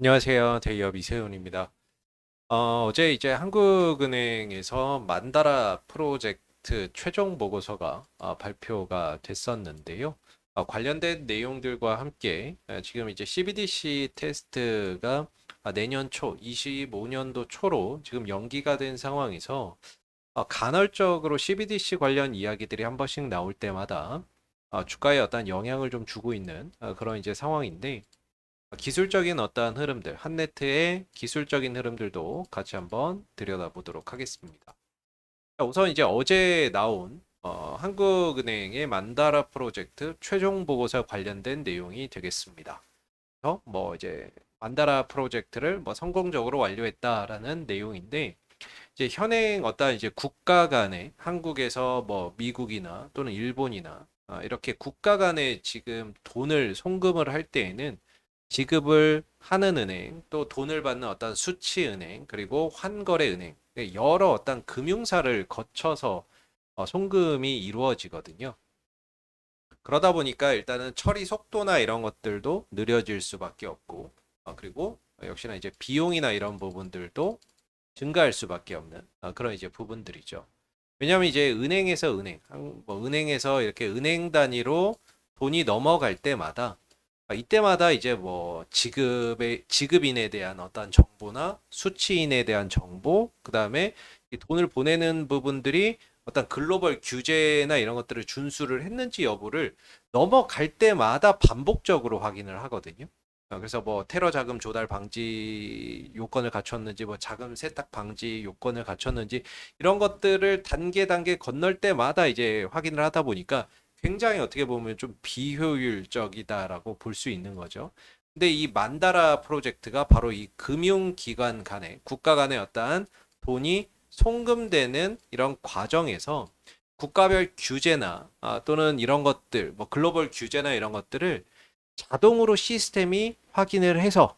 안녕하세요. 대기업 이세훈입니다. 어제 이제 한국은행에서 만다라 프로젝트 최종 보고서가 발표가 됐었는데요. 관련된 내용들과 함께 지금 이제 CBDC 테스트가 내년 초, 25년도 초로 지금 연기가 된 상황에서 간헐적으로 CBDC 관련 이야기들이 한 번씩 나올 때마다 주가에 어떤 영향을 좀 주고 있는 그런 이제 상황인데 기술적인 어떠한 흐름들, 한네트의 기술적인 흐름들도 같이 한번 들여다보도록 하겠습니다. 자, 우선 이제 어제 나온 한국은행의 만다라 프로젝트 최종 보고서 관련된 내용이 되겠습니다. 그래서 뭐 이제 만다라 프로젝트를 뭐 성공적으로 완료했다라는 내용인데 이제 현행 어떤 이제 국가 간에 한국에서 뭐 미국이나 또는 일본이나 이렇게 국가 간에 지금 돈을 송금을 할 때에는 지급을 하는 은행, 또 돈을 받는 어떤 수취 은행, 그리고 환거래 은행, 여러 어떤 금융사를 거쳐서 송금이 이루어지거든요. 그러다 보니까 일단은 처리 속도나 이런 것들도 느려질 수밖에 없고, 그리고 역시나 이제 비용이나 이런 부분들도 증가할 수밖에 없는 그런 이제 부분들이죠. 왜냐하면 이제 은행에서 뭐 은행에서 이렇게 은행 단위로 돈이 넘어갈 때마다 이때마다 이제 뭐 지급인에 대한 어떤 정보나 수취인에 대한 정보, 그다음에 이 돈을 보내는 부분들이 어떤 글로벌 규제나 이런 것들을 준수를 했는지 여부를 넘어갈 때마다 반복적으로 확인을 하거든요. 그래서 뭐 테러 자금 조달 방지 요건을 갖췄는지, 뭐 자금 세탁 방지 요건을 갖췄는지 이런 것들을 단계 단계 건널 때마다 이제 확인을 하다 보니까 굉장히 어떻게 보면 좀 비효율적이다라고 볼 수 있는 거죠. 근데 이 만다라 프로젝트가 바로 이 금융기관 간의 국가 간의 어떠한 돈이 송금되는 이런 과정에서 국가별 규제나 또는 이런 것들, 뭐 글로벌 규제나 이런 것들을 자동으로 시스템이 확인을 해서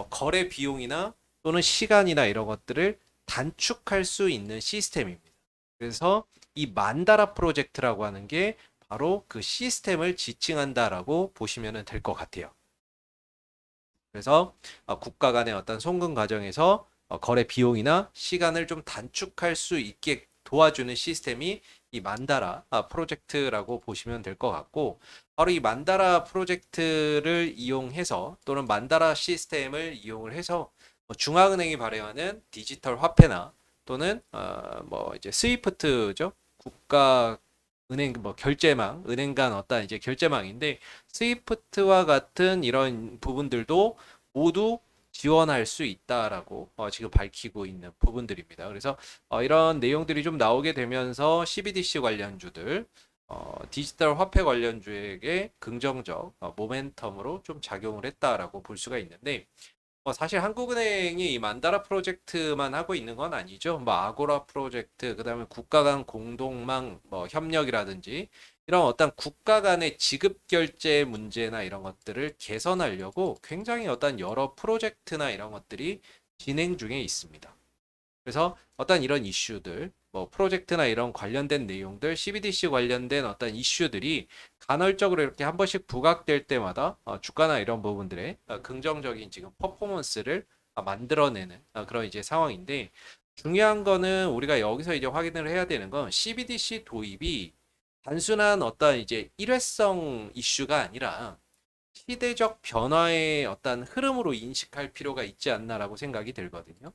거래 비용이나 또는 시간이나 이런 것들을 단축할 수 있는 시스템입니다. 그래서 이 만다라 프로젝트라고 하는 게 바로 그 시스템을 지칭한다라고 보시면 될 것 같아요. 그래서 국가 간의 어떤 송금 과정에서 거래 비용이나 시간을 좀 단축할 수 있게 도와주는 시스템이 이 만다라 프로젝트라고 보시면 될 것 같고, 바로 이 만다라 프로젝트를 이용해서 또는 만다라 시스템을 이용을 해서 뭐 중앙은행이 발행하는 디지털 화폐나 또는 뭐 이제 스위프트죠, 국가 은행 뭐 결제망, 은행 간 어떤 이제 결제망인데 스위프트와 같은 이런 부분들도 모두 지원할 수 있다라고 지금 밝히고 있는 부분들입니다. 그래서 이런 내용들이 좀 나오게 되면서 CBDC 관련주들, 디지털 화폐 관련주에게 긍정적 모멘텀으로 좀 작용을 했다라고 볼 수가 있는데, 사실 한국은행이 이 만다라 프로젝트만 하고 있는 건 아니죠. 뭐 아고라 프로젝트, 그다음에 국가 간 공동망 뭐 협력이라든지 이런 어떤 국가 간의 지급 결제 문제나 이런 것들을 개선하려고 굉장히 어떤 여러 프로젝트나 이런 것들이 진행 중에 있습니다. 그래서 어떤 이런 이슈들, 뭐 프로젝트나 이런 관련된 내용들, CBDC 관련된 어떤 이슈들이 간헐적으로 이렇게 한 번씩 부각될 때마다 주가나 이런 부분들의 긍정적인 지금 퍼포먼스를 만들어내는 그런 이제 상황인데, 중요한 거는 우리가 여기서 이제 확인을 해야 되는 건 CBDC 도입이 단순한 어떤 이제 일회성 이슈가 아니라 시대적 변화의 어떤 흐름으로 인식할 필요가 있지 않나라고 생각이 들거든요.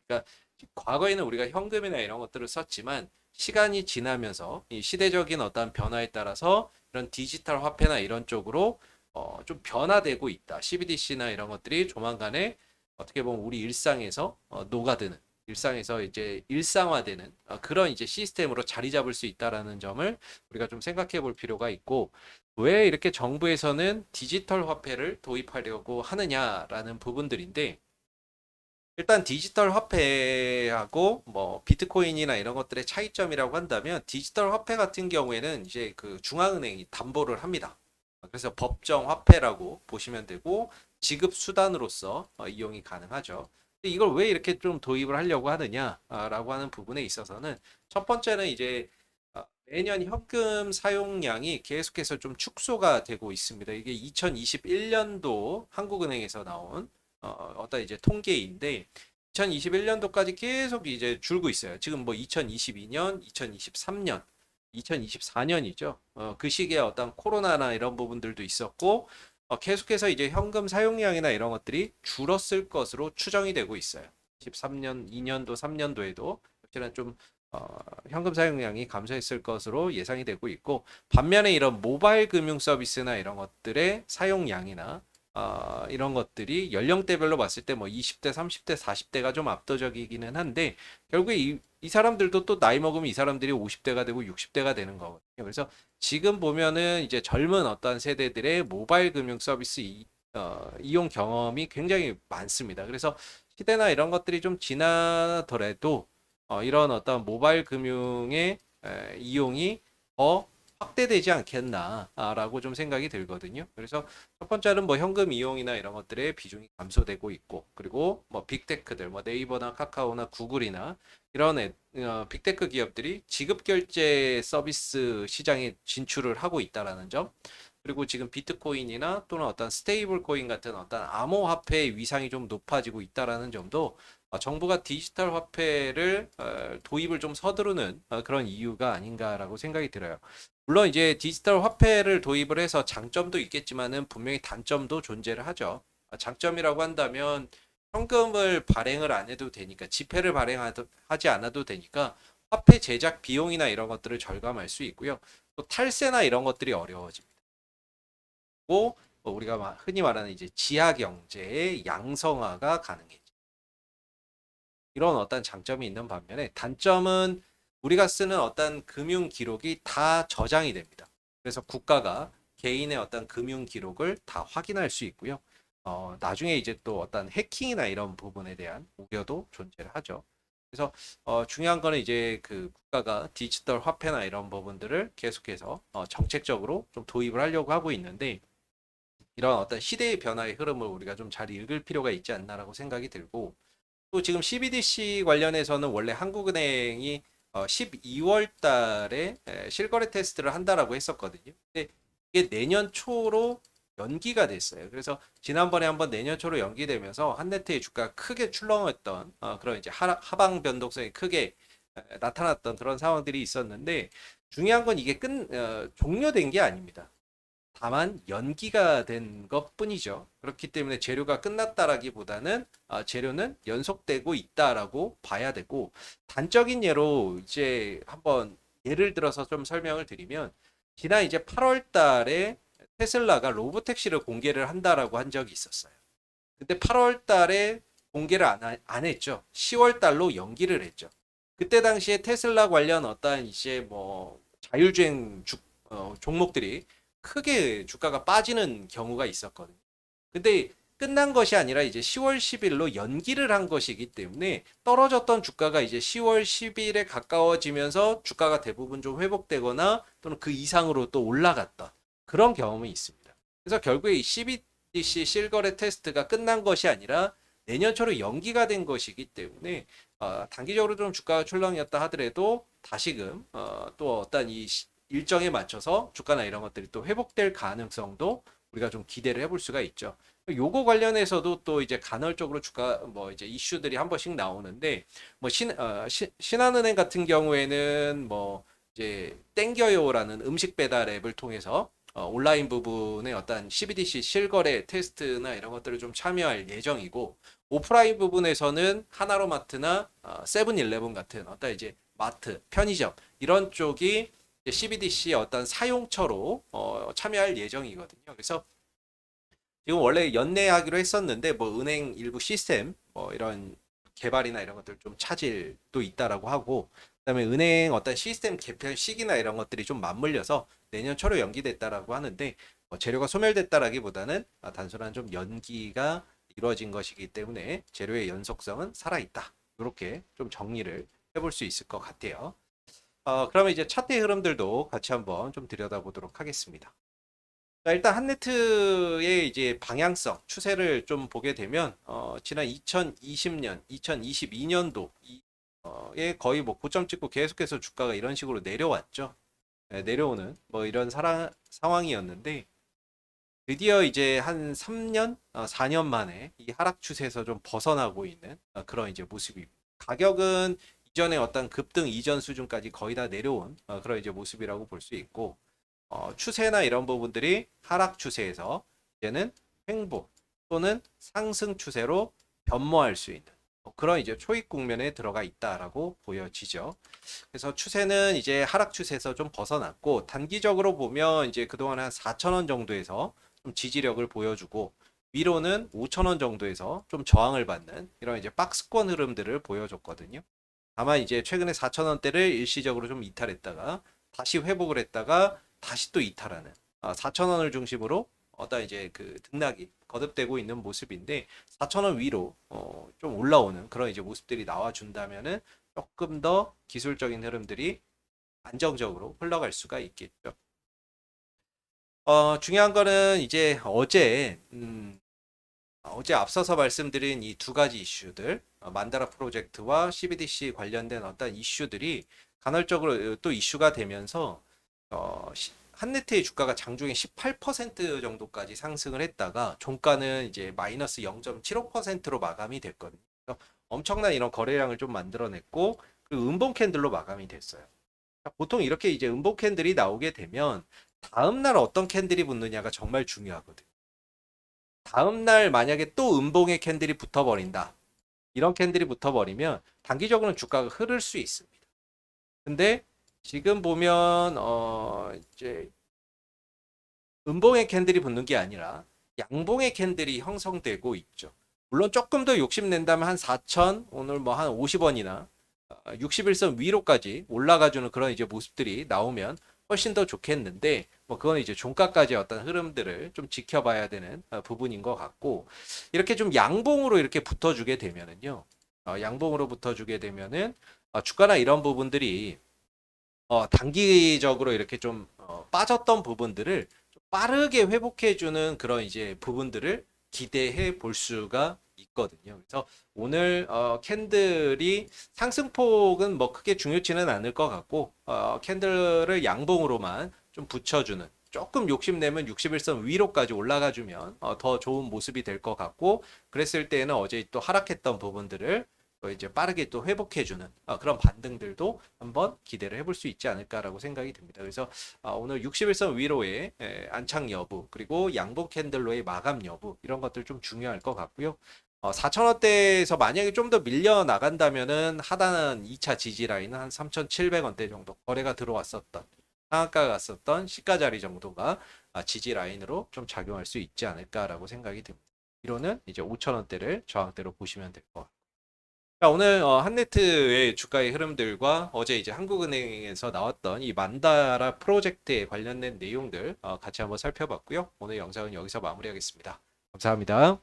그러니까 과거에는 우리가 현금이나 이런 것들을 썼지만 시간이 지나면서 이 시대적인 어떤 변화에 따라서 이런 디지털 화폐나 이런 쪽으로 좀 변화되고 있다. CBDC나 이런 것들이 조만간에 어떻게 보면 우리 일상에서 녹아드는, 일상에서 이제 일상화되는 그런 이제 시스템으로 자리 잡을 수 있다라는 점을 우리가 좀 생각해 볼 필요가 있고, 왜 이렇게 정부에서는 디지털 화폐를 도입하려고 하느냐라는 부분들인데, 일단 디지털 화폐하고 뭐 비트코인이나 이런 것들의 차이점이라고 한다면, 디지털 화폐 같은 경우에는 이제 그 중앙은행이 담보를 합니다. 그래서 법정 화폐라고 보시면 되고 지급 수단으로서 이용이 가능하죠. 근데 이걸 왜 이렇게 좀 도입을 하려고 하느냐라고 하는 부분에 있어서는, 첫 번째는 이제 매년 현금 사용량이 계속해서 좀 축소가 되고 있습니다. 이게 2021년도 한국은행에서 나온 어떤 이제 통계인데 2021년도까지 계속 이제 줄고 있어요. 지금 뭐 2022년, 2023년, 2024년이죠. 그 시기에 어떤 코로나나 이런 부분들도 있었고 계속해서 이제 현금 사용량이나 이런 것들이 줄었을 것으로 추정이 되고 있어요. 13년, 2년도, 3년도에도 확실한 좀 현금 사용량이 감소했을 것으로 예상이 되고 있고 반면에 이런 모바일 금융 서비스나 이런 것들의 사용량이나 이런 것들이 연령대별로 봤을 때 뭐 20대, 30대, 40대가 좀 압도적이기는 한데 결국에 이 사람들도 또 나이 먹으면 이 사람들이 50대가 되고 60대가 되는 거거든요. 그래서 지금 보면은 이제 젊은 어떤 세대들의 모바일 금융 서비스 이용 경험이 굉장히 많습니다. 그래서 시대나 이런 것들이 좀 지나더라도 이런 어떤 모바일 금융의 이용이 더 확대되지 않겠나라고 좀 생각이 들거든요. 그래서 첫 번째는 뭐 현금 이용이나 이런 것들의 비중이 감소되고 있고, 그리고 뭐 빅테크들, 뭐 네이버나 카카오나 구글이나 이런 빅테크 기업들이 지급 결제 서비스 시장에 진출을 하고 있다라는 점, 그리고 지금 비트코인이나 또는 어떤 스테이블 코인 같은 어떤 암호화폐의 위상이 좀 높아지고 있다라는 점도 정부가 디지털 화폐를 도입을 좀 서두르는 그런 이유가 아닌가라고 생각이 들어요. 물론 이제 디지털 화폐를 도입을 해서 장점도 있겠지만은 분명히 단점도 존재를 하죠. 장점이라고 한다면 현금을 발행을 안 해도 되니까 지폐를 발행하지 않아도 되니까 화폐 제작 비용이나 이런 것들을 절감할 수 있고요. 또 탈세나 이런 것들이 어려워집니다. 고 우리가 흔히 말하는 이제 지하 경제의 양성화가 가능해져. 이런 어떤 장점이 있는 반면에 단점은 우리가 쓰는 어떤 금융 기록이 다 저장이 됩니다. 그래서 국가가 개인의 어떤 금융 기록을 다 확인할 수 있고요. 나중에 이제 또 어떤 해킹이나 이런 부분에 대한 우려도 존재를 하죠. 그래서 중요한 거는 이제 그 국가가 디지털 화폐나 이런 부분들을 계속해서 정책적으로 좀 도입을 하려고 하고 있는데 이런 어떤 시대의 변화의 흐름을 우리가 좀 잘 읽을 필요가 있지 않나라고 생각이 들고 또 지금 CBDC 관련해서는 원래 한국은행이 12월 달에 실거래 테스트를 한다라고 했었거든요. 근데 이게 내년 초로 연기가 됐어요. 그래서 지난번에 한번 내년 초로 연기되면서 한네트의 주가가 크게 출렁했던 그런 이제 하방 변동성이 크게 나타났던 그런 상황들이 있었는데 중요한 건 이게 종료된 게 아닙니다. 다만 연기가 된 것뿐이죠. 그렇기 때문에 재료가 끝났다라기보다는 재료는 연속되고 있다라고 봐야 되고 단적인 예로 이제 한번 예를 들어서 좀 설명을 드리면 지난 이제 8월 달에 테슬라가 로보택시를 공개를 한다라고 한 적이 있었어요. 근데 8월 달에 공개를 안 했죠. 10월 달로 연기를 했죠. 그때 당시에 테슬라 관련 어떤 이제 뭐 자율주행 종목들이 크게 주가가 빠지는 경우가 있었거든요. 근데 끝난 것이 아니라 이제 10월 10일로 연기를 한 것이기 때문에 떨어졌던 주가가 이제 10월 10일에 가까워지면서 주가가 대부분 좀 회복되거나 또는 그 이상으로 또 올라갔던 그런 경험이 있습니다. 그래서 결국에 이 CBDC 실거래 테스트가 끝난 것이 아니라 내년 초로 연기가 된 것이기 때문에 단기적으로 좀 주가가 출렁이었다 하더라도 다시금 또 어떤 이 일정에 맞춰서 주가나 이런 것들이 또 회복될 가능성도 우리가 좀 기대를 해볼 수가 있죠. 요거 관련해서도 또 이제 간헐적으로 주가 뭐 이제 이슈들이 한 번씩 나오는데 뭐 신한은행 같은 경우에는 뭐 이제 땡겨요라는 음식 배달 앱을 통해서 온라인 부분의 어떤 CBDC 실거래 테스트나 이런 것들을 좀 참여할 예정이고 오프라인 부분에서는 하나로마트나 세븐일레븐 같은 어떤 이제 마트, 편의점 이런 쪽이 CBDC의 어떤 사용처로 참여할 예정이거든요. 그래서 지금 원래 연내하기로 했었는데 뭐 은행 일부 시스템 뭐 이런 개발이나 이런 것들 좀 차질도 있다라고 하고 그다음에 은행 어떤 시스템 개편 시기나 이런 것들이 좀 맞물려서 내년 초로 연기됐다라고 하는데 재료가 소멸됐다라기보다는 단순한 좀 연기가 이루어진 것이기 때문에 재료의 연속성은 살아있다. 이렇게 좀 정리를 해볼 수 있을 것 같아요. 그러면 이제 차트의 흐름들도 같이 한번 좀 들여다보도록 하겠습니다. 자, 일단 한네트의 이제 방향성, 추세를 좀 보게 되면, 지난 2020년, 2022년도에 거의 뭐 고점 찍고 계속해서 주가가 이런 식으로 내려왔죠. 네, 내려오는 뭐 이런 상황이었는데, 드디어 이제 한 3년, 4년 만에 이 하락 추세에서 좀 벗어나고 있는 그런 이제 모습입니다. 가격은 이전에 어떤 급등 이전 수준까지 거의 다 내려온 그런 이제 모습이라고 볼 수 있고, 추세나 이런 부분들이 하락 추세에서 이제는 횡보 또는 상승 추세로 변모할 수 있는 그런 이제 초입 국면에 들어가 있다라고 보여지죠. 그래서 추세는 이제 하락 추세에서 좀 벗어났고, 단기적으로 보면 이제 그동안 한 4,000원 정도에서 좀 지지력을 보여주고, 위로는 5,000원 정도에서 좀 저항을 받는 이런 이제 박스권 흐름들을 보여줬거든요. 다만 이제 최근에 4,000원대를 일시적으로 좀 이탈했다가 다시 회복을 했다가 다시 또 이탈하는 4,000원을 중심으로 어떤 이제 그 등락이 거듭되고 있는 모습인데, 4,000원 위로 좀 올라오는 그런 이제 모습들이 나와준다면은 조금 더 기술적인 흐름들이 안정적으로 흘러갈 수가 있겠죠. 중요한 거는 이제 어제 앞서서 말씀드린 이 두 가지 이슈들, 만다라 프로젝트와 CBDC 관련된 어떤 이슈들이 간헐적으로 또 이슈가 되면서 한네트의 주가가 장중에 18% 정도까지 상승을 했다가 종가는 이제 마이너스 0.75%로 마감이 됐거든요. 그래서 엄청난 이런 거래량을 좀 만들어냈고, 그 음봉 캔들로 마감이 됐어요. 보통 이렇게 이제 음봉 캔들이 나오게 되면 다음날 어떤 캔들이 붙느냐가 정말 중요하거든요. 다음날 만약에 또 음봉의 캔들이 붙어버린다. 이런 캔들이 붙어버리면 단기적으로는 주가가 흐를 수 있습니다. 근데 지금 보면 이제 음봉의 캔들이 붙는 게 아니라 양봉의 캔들이 형성되고 있죠. 물론 조금 더 욕심낸다면 한 4천, 오늘 뭐 한 50원이나 61선 위로까지 올라가주는 그런 이제 모습들이 나오면 훨씬 더 좋겠는데, 뭐 그건 이제 종가까지 어떤 흐름들을 좀 지켜봐야 되는 부분인 것 같고, 이렇게 좀 양봉으로 이렇게 붙어주게 되면은요, 양봉으로 붙어주게 되면은 주가나 이런 부분들이 단기적으로 이렇게 좀 빠졌던 부분들을 좀 빠르게 회복해주는 그런 이제 부분들을 기대해 볼 수가 있거든요. 그래서 오늘 캔들이 상승폭은 뭐 크게 중요치는 않을 것 같고, 캔들을 양봉으로만 좀 붙여주는, 조금 욕심내면 61선 위로까지 올라가주면 더 좋은 모습이 될 것 같고, 그랬을 때는 어제 또 하락했던 부분들을 이제 빠르게 또 회복해주는 그런 반등들도 한번 기대를 해볼 수 있지 않을까라고 생각이 듭니다. 그래서 오늘 61선 위로의 안착 여부, 그리고 양봉 캔들로의 마감 여부, 이런 것들 좀 중요할 것 같고요. 4,000원대에서 만약에 좀 더 밀려 나간다면은 하단 2차 지지 라인은 한 3,700원대 정도 거래가 들어왔었던, 상한가가 갔었던 시가 자리 정도가 지지 라인으로 좀 작용할 수 있지 않을까라고 생각이 듭니다. 이로는 이제 5,000원대를 저항대로 보시면 될 것 같아요. 자, 오늘 한네트의 주가의 흐름들과 어제 이제 한국은행에서 나왔던 이 만다라 프로젝트에 관련된 내용들 같이 한번 살펴봤고요. 오늘 영상은 여기서 마무리하겠습니다. 감사합니다.